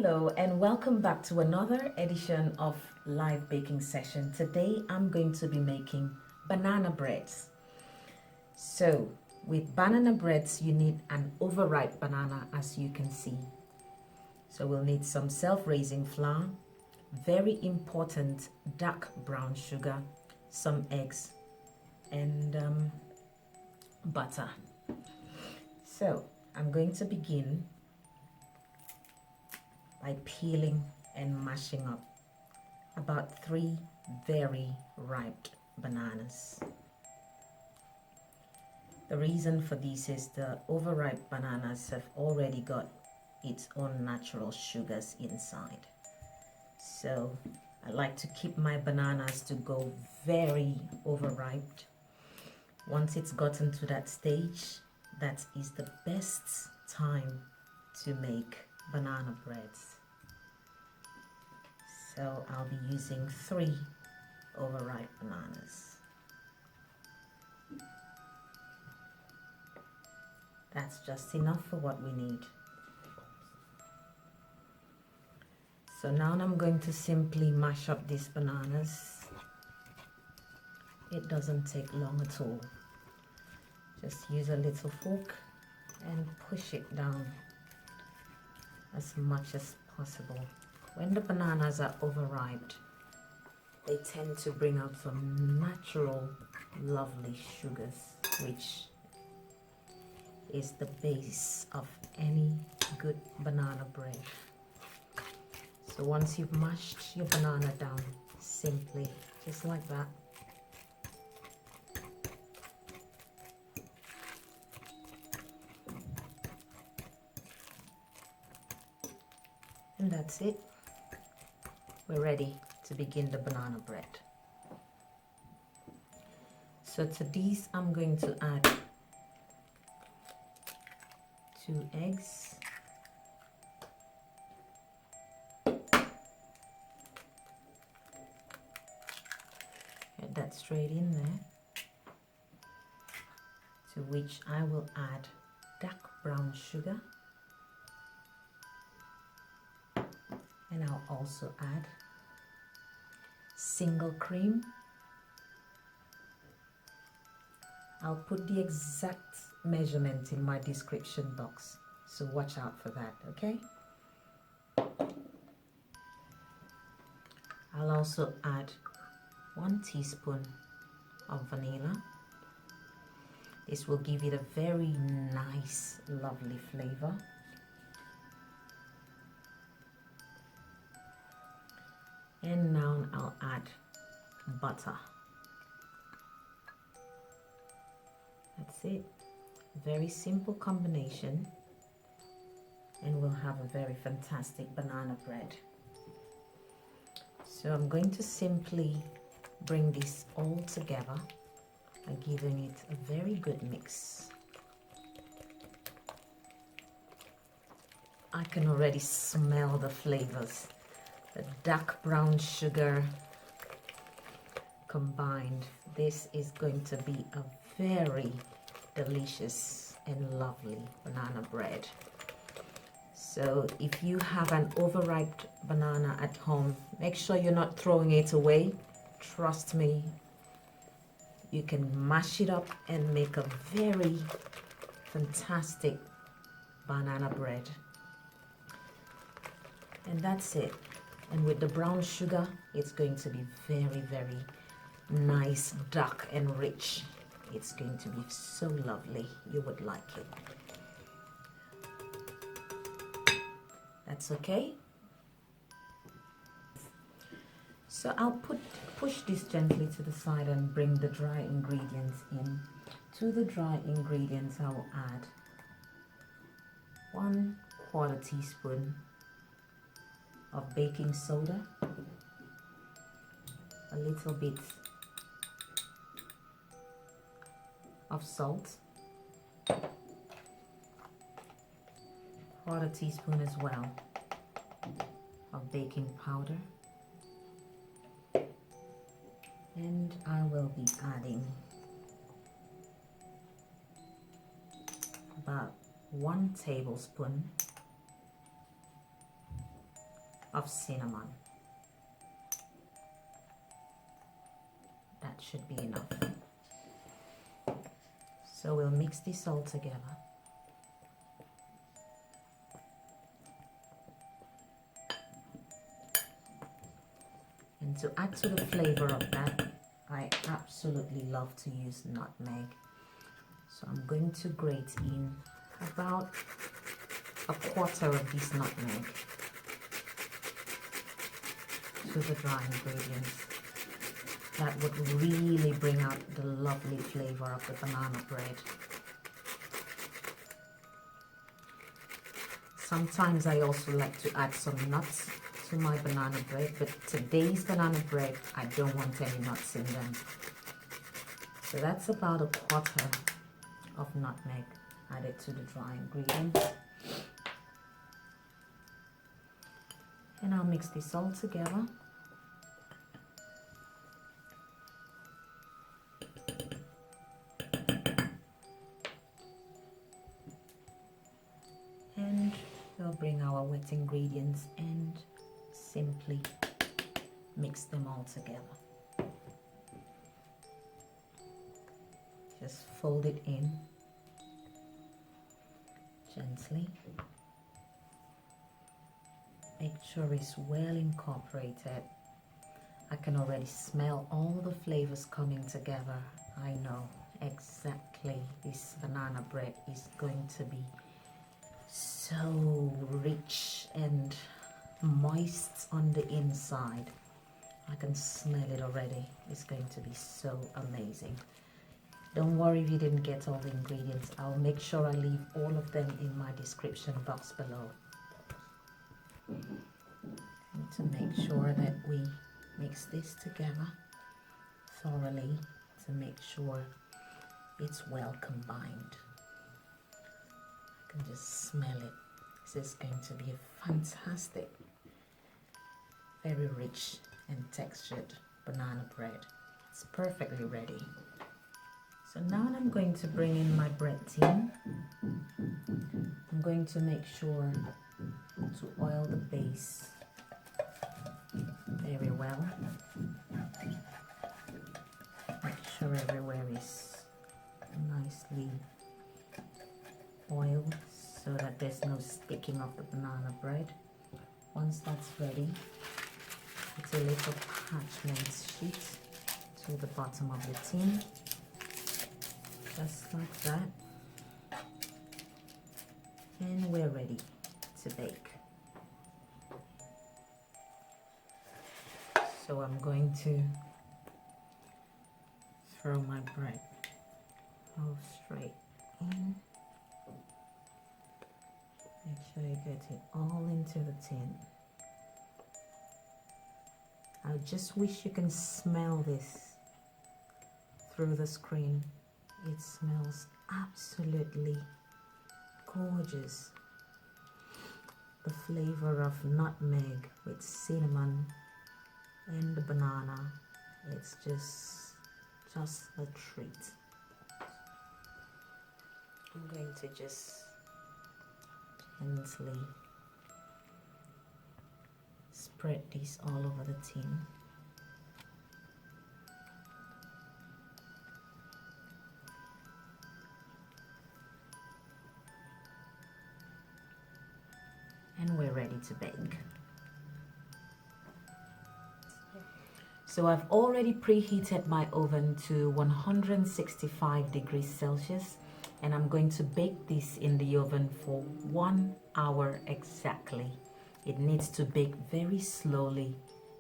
Hello and welcome back to another edition of live baking session. Today I'm going to be making banana breads. So with banana breads you need an overripe banana, as you can see. So we'll need some self-raising flour, very important dark brown sugar, some eggs and butter. So I'm going to begin by peeling and mashing up about 3 very ripe bananas. The reason for this is the overripe bananas have already got its own natural sugars inside. So I like to keep my bananas to go very overripe. Once it's gotten to that stage, that is the best time to make banana breads. So I'll be using 3 overripe bananas. That's just enough for what we need. So now I'm going to simply mash up these bananas. It doesn't take long at all. Just use a little fork and push it down as much as possible. When the bananas are overripe, they tend to bring out some natural, lovely sugars, which is the base of any good banana bread. So once you've mashed your banana down, simply, just like that, and that's it. We're ready to begin the banana bread. So to these I'm going to add 2 eggs, add that straight in there, to which I will add dark brown sugar, and I'll also add single cream. I'll put the exact measurement in my description box, so watch out for that, okay? I'll also add 1 teaspoon of vanilla. This will give it a very nice, lovely flavor. And now I'll add butter. That's it. Very simple combination, and we'll have a very fantastic banana bread. So I'm going to simply bring this all together and giving it a very good mix. I can already smell the flavors. The dark brown sugar combined. This is going to be a very delicious and lovely banana bread. So if you have an overripe banana at home, make sure you're not throwing it away. Trust me, you can mash it up and make a very fantastic banana bread. And that's it. And with the brown sugar, it's going to be very, very nice, dark and rich. It's going to be so lovely. You would like it. That's okay. So I'll push this gently to the side and bring the dry ingredients in. To the dry ingredients, I will add 1/4 teaspoon of baking soda, a little bit of salt, 1/4 teaspoon as well of baking powder, and I will be adding about 1 tablespoon of cinnamon. That should be enough. So we'll mix this all together. And to add to the flavor of that, I absolutely love to use nutmeg. So I'm going to grate in about a quarter of this nutmeg to the dry ingredients. That would really bring out the lovely flavor of the banana bread. Sometimes I also like to add some nuts to my banana bread, but today's banana bread, I don't want any nuts in them. So that's about a quarter of nutmeg added to the dry ingredients. And I'll mix this all together. And we'll bring our wet ingredients and simply mix them all together. Just fold it in gently. Make sure it's well incorporated. I can already smell all the flavors coming together. I know exactly this banana bread is going to be so rich and moist on the inside. I can smell it already. It's going to be so amazing. Don't worry if you didn't get all the ingredients. I'll make sure I leave all of them in my description box below. And to make sure that we mix this together thoroughly to make sure it's well combined. I can just smell it. This is going to be a fantastic, very rich and textured banana bread. It's perfectly ready. So now I'm going to bring in my bread tin. I'm going to make sure to oil the base very well. Make sure everywhere is nicely oiled so that there's no sticking of the banana bread. Once that's ready, put a little parchment sheet to the bottom of the tin, just like that, and we're ready to bake. So I'm going to throw my bread all straight in. Make sure you get it all into the tin. I just wish you can smell this through the screen. It smells absolutely gorgeous. The flavor of nutmeg with cinnamon and the banana, it's just a treat. I'm going to just gently spread this all over the tin. And we're ready to bake. So I've already preheated my oven to 165 degrees Celsius, and I'm going to bake this in the oven for 1 hour exactly. It needs to bake very slowly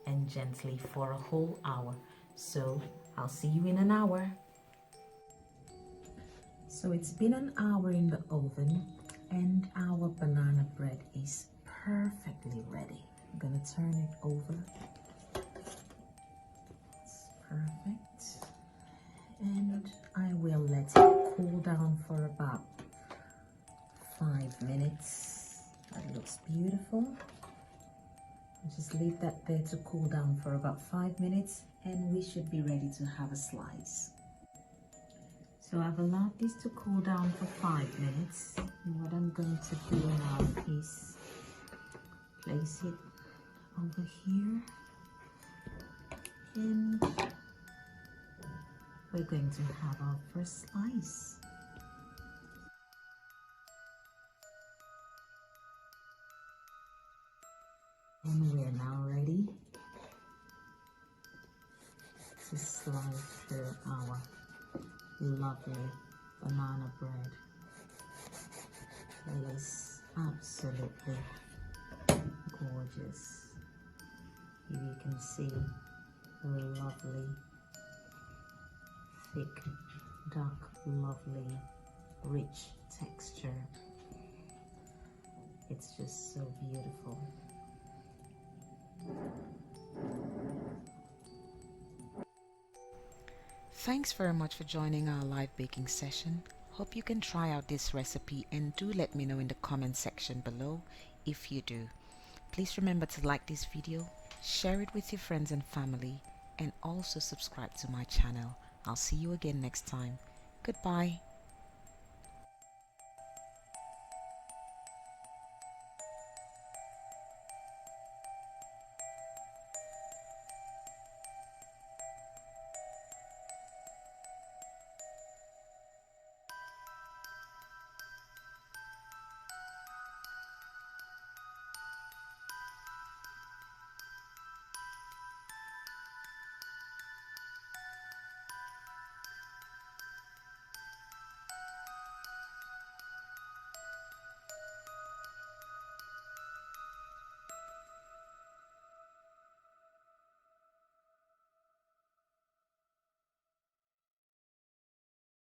and gently for a whole hour. So I'll see you in an hour. So it's been an hour in the oven and our banana bread is perfectly ready. I'm gonna turn it over. It's perfect. And I will let it cool down for about 5 minutes. That looks beautiful. Just leave that there to cool down for about 5 minutes and we should be ready to have a slice. So I've allowed this to cool down for 5 minutes. And what I'm going to do now is place it over here, and we're going to have our first slice. And we're now ready to slice through our lovely banana bread. It is absolutely gorgeous. Here you can see the lovely, thick, dark, lovely, rich texture. It's just so beautiful. Thanks very much for joining our live baking session. Hope you can try out this recipe, and do let me know in the comment section below if you do. Please remember to like this video, share it with your friends and family, and also subscribe to my channel. I'll see you again next time. Goodbye.